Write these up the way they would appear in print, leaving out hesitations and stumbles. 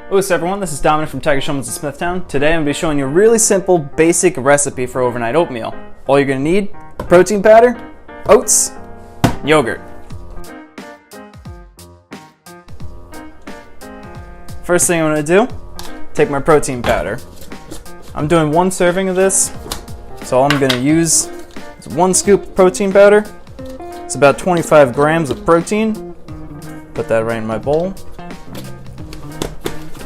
What's up everyone, this is Dominic from Tiger Showman's in Smithtown. Today I'm going to be showing you a really simple, basic recipe for overnight oatmeal. All you're going to need, protein powder, oats, yogurt. First thing I'm going to do, take my protein powder. I'm doing 1 serving of this, so all I'm going to use is 1 scoop of protein powder. It's about 25 grams of protein. Put that right in my bowl.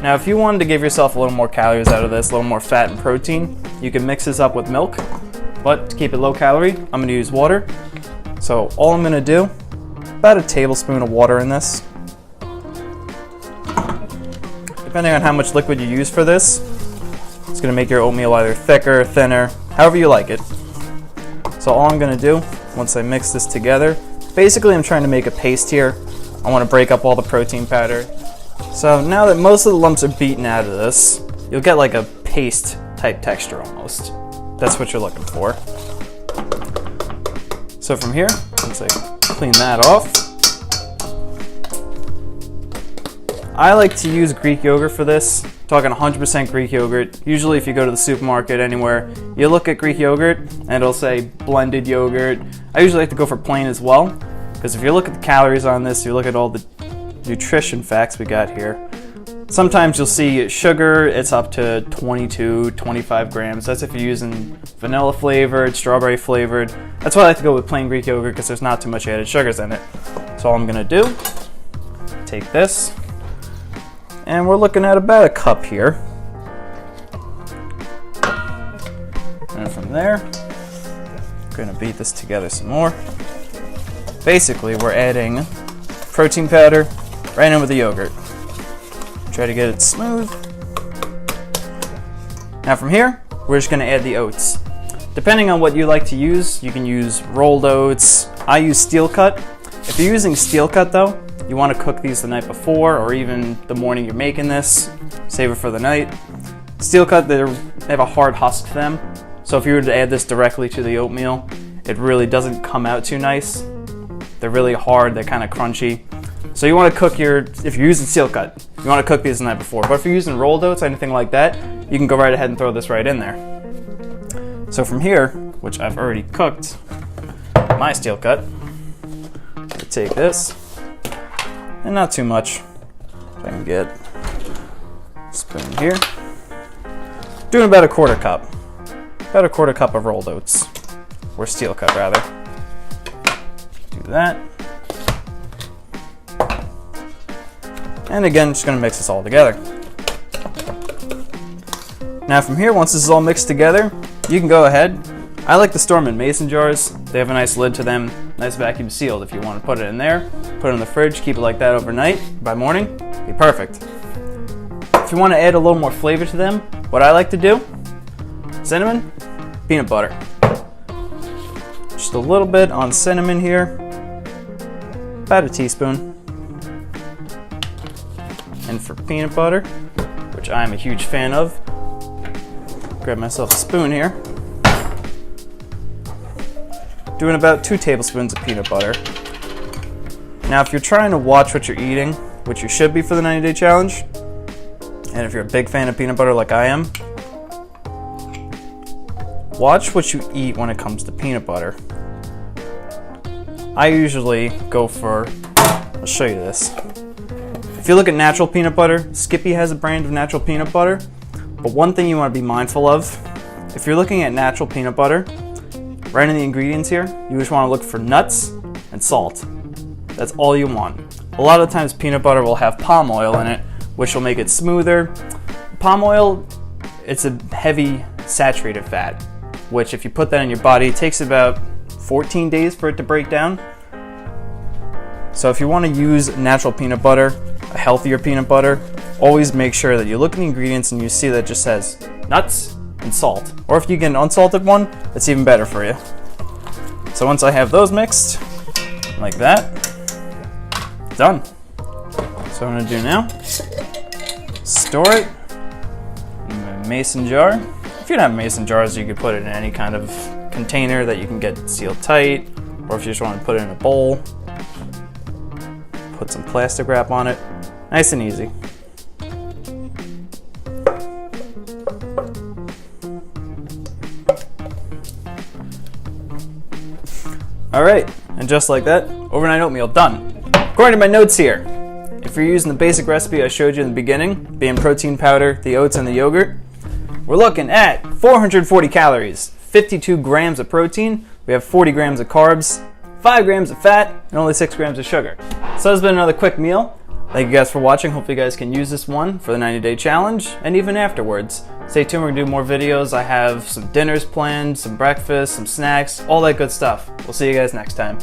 Now if you wanted to give yourself a little more calories out of this, a little more fat and protein, you can mix this up with milk, but to keep it low calorie, I'm going to use water. So all I'm going to do, about a tablespoon of water in this. Depending on how much liquid you use for this, it's going to make your oatmeal either thicker, thinner, however you like it. So all I'm going to do, once I mix this together, basically I'm trying to make a paste here. I want to break up all the protein powder. So now that most of the lumps are beaten out of this, you'll get like a paste type texture almost. That's what you're looking for. So from here, once I clean that off, I like to use Greek yogurt for this. I'm talking 100% Greek yogurt. Usually if you go to the supermarket anywhere, you look at Greek yogurt and it'll say blended yogurt. I usually like to go for plain as well, because if you look at the calories on this, you look at all the nutrition facts we got here. Sometimes you'll see sugar, it's up to 22, 25 grams. That's if you're using vanilla flavored, strawberry flavored. That's why I like to go with plain Greek yogurt, because there's not too much added sugars in it. So all I'm gonna do, take this, and we're looking at about a cup here. And from there, I'm gonna beat this together some more. Basically, we're adding protein powder right in with the yogurt. Try to get it smooth. Now from here, we're just gonna add the oats. Depending on what you like to use, you can use rolled oats. I use steel cut. If you're using steel cut though, you wanna cook these the night before or even the morning you're making this. Save it for the night. Steel cut, they have a hard husk to them. So if you were to add this directly to the oatmeal, it really doesn't come out too nice. They're really hard, they're kind of crunchy. So you want to cook if you're using steel cut, you want to cook these the night before. But if you're using rolled oats, anything like that, you can go right ahead and throw this right in there. So from here, which I've already cooked my steel cut, I'm gonna take this, and not too much. If I can get a spoon here. Doing about a quarter cup. About a quarter cup of rolled oats, or steel cut rather. Do that. And again, just gonna mix this all together. Now from here, once this is all mixed together, you can go ahead. I like to store them in mason jars. They have a nice lid to them, nice vacuum sealed. If you want to put it in there, put it in the fridge, keep it like that overnight. By morning, be perfect. If you want to add a little more flavor to them, what I like to do, cinnamon, peanut butter. Just a little bit on cinnamon here, about a teaspoon. And for peanut butter, which I'm a huge fan of, grab myself a spoon here. Doing about 2 tablespoons of peanut butter. Now if you're trying to watch what you're eating, which you should be for the 90-day challenge, and if you're a big fan of peanut butter like I am, watch what you eat when it comes to peanut butter. I usually go for, I'll show you this. If you look at natural peanut butter, Skippy has a brand of natural peanut butter, but one thing you want to be mindful of, if you're looking at natural peanut butter, right in the ingredients here, you just want to look for nuts and salt. That's all you want. A lot of times peanut butter will have palm oil in it, which will make it smoother. Palm oil, it's a heavy saturated fat, which if you put that in your body, it takes about 14 days for it to break down. So if you want to use natural peanut butter, a healthier peanut butter, always make sure that you look at the ingredients and you see that it just says nuts and salt. Or if you get an unsalted one, that's even better for you. So once I have those mixed, like that, done. So what I'm gonna do now, store it in a mason jar. If you don't have mason jars, you could put it in any kind of container that you can get sealed tight, or if you just want to put it in a bowl, put some plastic wrap on it. Nice and easy. All right, and just like that, overnight oatmeal done. According to my notes here, if you're using the basic recipe I showed you in the beginning, being protein powder, the oats, and the yogurt, we're looking at 440 calories, 52 grams of protein, we have 40 grams of carbs, 5 grams of fat, and only 6 grams of sugar. So that's been another quick meal. Thank you guys for watching. Hopefully you guys can use this one for the 90-day challenge and even afterwards. Stay tuned, we're going to do more videos. I have some dinners planned, some breakfast, some snacks, all that good stuff. We'll see you guys next time.